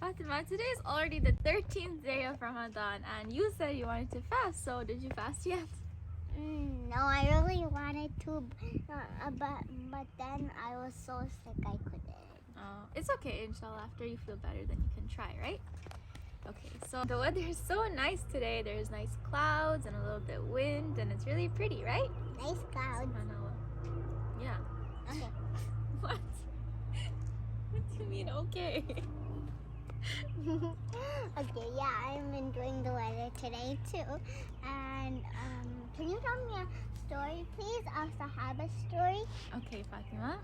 Fatima, today is already the 13th day of Ramadan and you said you wanted to fast, so did you fast yet? No, I really wanted to, but then I was so sick I couldn't. Oh, it's okay, inshallah. After you feel better, then you can try, right? Okay, so the weather is so nice today. There's nice clouds and a little bit wind, and it's really pretty, right? Nice clouds. SubhanAllah. Yeah. Okay. What? What do you mean, okay? Okay, yeah, I'm enjoying the weather today too. And can you tell me a story, please? A Sahaba story? Okay, Fatima.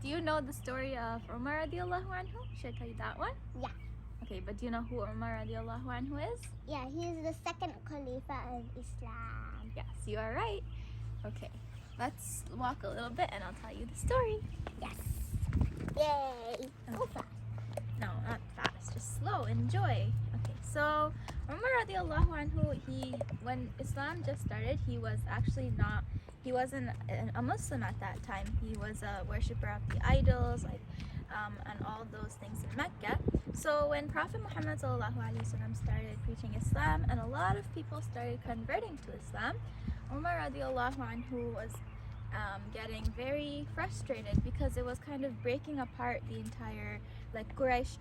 Do you know the story of Omar radiallahu anhu? Should I tell you that one? Yeah. Okay, but do you know who Omar radiallahu anhu is? Yeah, he's the second Khalifa of Islam. Yes, you are right. Okay, let's walk a little bit and I'll tell you the story. Yes. Yay. So fast. No, not fast, just slow, enjoy. Okay, so Umar radiallahu anhu, when Islam just started, he wasn't a Muslim at that time. He was a worshipper of the idols, and all those things in Mecca. So when Prophet Muhammad sallallahu alaihi wasallam started preaching Islam and a lot of people started converting to Islam, Umar radiallahu anhu was getting very frustrated because it was kind of breaking apart the entire Quraysh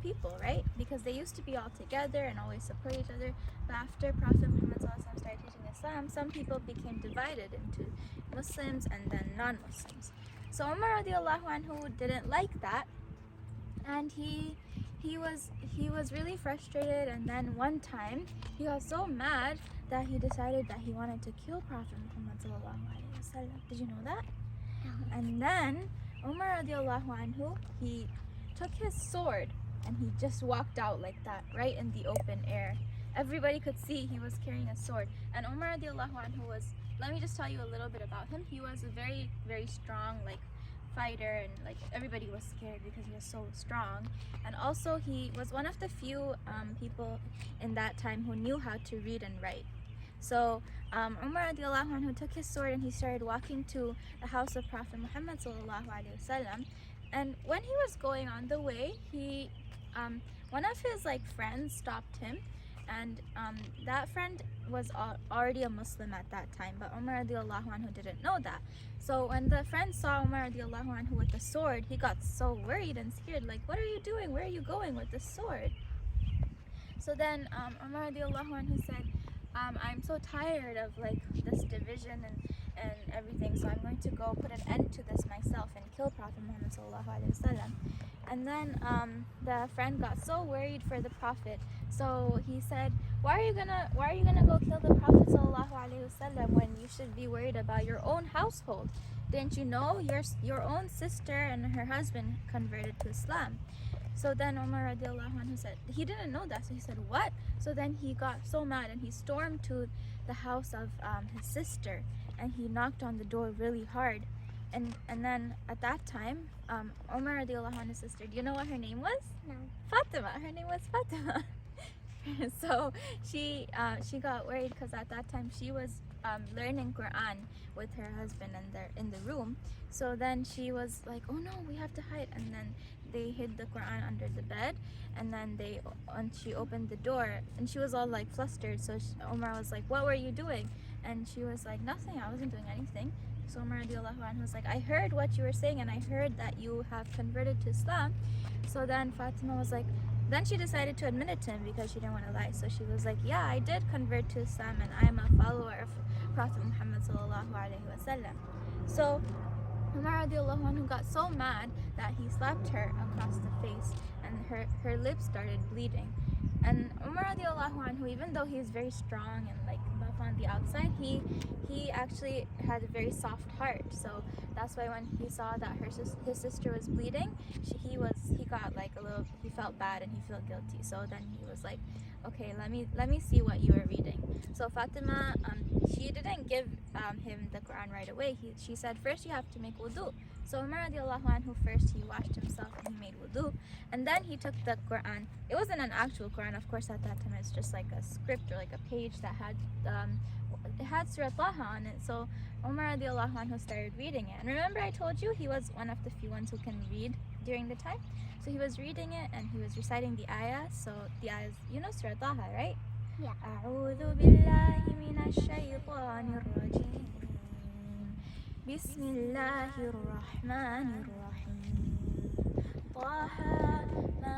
people, right? Because they used to be all together and always support each other. But after Prophet Muhammad sallallahu alaihi wasallam started teaching Islam, some people became divided into Muslims and then non-Muslims. So Umar radiallahu anhu didn't like that, and he was really frustrated. And then one time he got so mad that he decided that he wanted to kill Prophet Muhammad sallallahu alaihi wasallam. Did you know that? And then Umar radiallahu anhu, he took his sword and he just walked out like that, right in the open air. Everybody could see he was carrying a sword. And Umar radiallahu anhu was, let me just tell you a little bit about him. He was a very, very strong fighter, and everybody was scared because he was so strong. And also he was one of the few people in that time who knew how to read and write. So Umar radiallahu anhu took his sword and he started walking to the house of Prophet Muhammad sallallahu alaihi wasallam. And when he was going on the way, one of his friends stopped him, and that friend was already a Muslim at that time, but Umar radiallahu anhu didn't know that. So when the friend saw Umar radiallahu anhu with the sword, he got so worried and scared, like, what are you doing? Where are you going with the sword? So then Umar radiallahu anhu said, I'm so tired of this division and everything, so I'm going to go put an end to this myself and kill Prophet Muhammad sallallahu alaihi wasallam. And then the friend got so worried for the Prophet, so he said, why are you gonna go kill the Prophet sallallahu alaihi wasallam when you should be worried about your own household? Didn't you know your own sister and her husband converted to Islam? So then Umar radiallahu anhu said, he didn't know that, so he said, what? So then he got so mad and he stormed to the house of his sister and he knocked on the door really hard. And then at that time, Umar radiallahu anhu's sister, do you know what her name was? No. Fatima. Her name was Fatima. So she got worried because at that time she was learning Quran with her husband and they're in the room. So then she was like, oh no, we have to hide. And then they hid the Quran under the bed, and then she opened the door and she was all flustered. So Umar was like, what were you doing? And she was like, nothing, I wasn't doing anything. So Umar radiallahu anhu was like, I heard what you were saying and I heard that you have converted to Islam. So then Fatima was like, then she decided to admit it to him because she didn't want to lie. So she was like, yeah, I did convert to Islam and I am a follower of Prophet Muhammad sallallahu alaihi wasallam. So Umar radiallahu anhu got so mad that he slapped her across the face and her lips started bleeding. And Umar radiallahu anhu, even though he's very strong and buff on the outside, he actually had a very soft heart. So that's why when he saw that his sister was bleeding, he felt bad and he felt guilty. So then he was like, okay, let me see what you were reading. So Fatima, she didn't give him the Quran right away. She said, first you have to make wudu. So Umar radiallahu anhu, first he washed himself and he made wudu, and then he took the Quran. It wasn't an actual Quran, of course, at that time. It's just like a script or a page that had it had Surah Taha on it. So Umar radiallahu anhu started reading it. And remember I told you he was one of the few ones who can read during the time. So he was reading it and he was reciting the ayah. So the ayah is, you know Surah Taha, right? Yeah. أعوذ بالله من الشيطان الرجيم بسم الله الرحمن الرحيم طه ما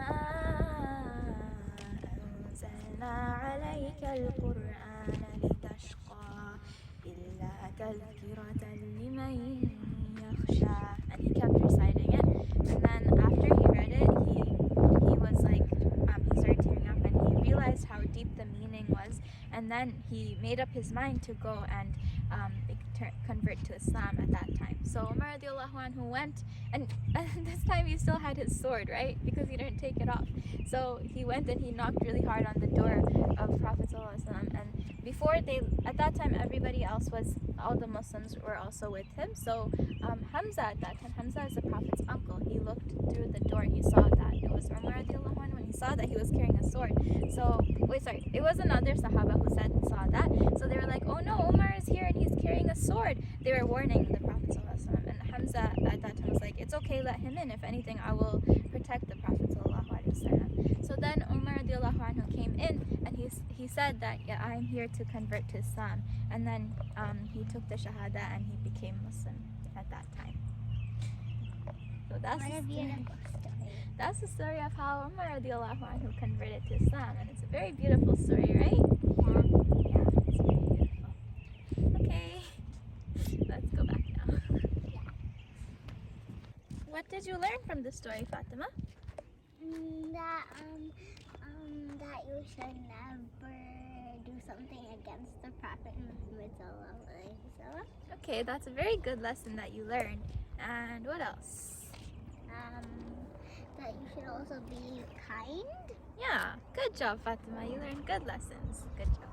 أنزلنا عليك القرآن لتشقى إلا تذكرة لمن يخشى. And he kept reciting it, and then after he read it, he was like, he started tearing up, and he realized how deep the meaning was, and then he made up his mind to go and convert to Islam at that time. So Umar radiallahu anhu went, and this time he still had his sword, right? Because he didn't take it off. So he went and he knocked really hard on the door of Prophet sallallahu alaihi wasallam. And before at that time, everybody else all the Muslims were also with him. So Hamza at that time, Hamza is the Prophet's uncle. He looked through the door and he saw that it was Umar radiallahu anhu, when he saw that he was carrying a sword. So, it was another Sahaba who saw that. So they were like, oh no, Umar is here and he's carrying a sword. They were warning the Prophet sallallahu alaihi wasallam. And Hamza at that time was like, it's okay, let him in. If anything, I will protect the Prophet sallallahu alaihi wasallam. So then Umar radiallahu anhu came in and he said that, yeah, I'm here to convert to Islam. And then he took the Shahada and he became Muslim at that time. So that's the story of how Umar radiallahu anhu converted to Islam, and it's a very beautiful story, right? Yeah, it's very beautiful. Okay, let's go back now. What did you learn from the story, Fatima? That you should never do something against the Prophet Muhammad sallallahu alaihi wasallam. Okay, that's a very good lesson that you learned. And what else? That you should also be kind. Yeah, good job, Fatima. You learned good lessons. Good job.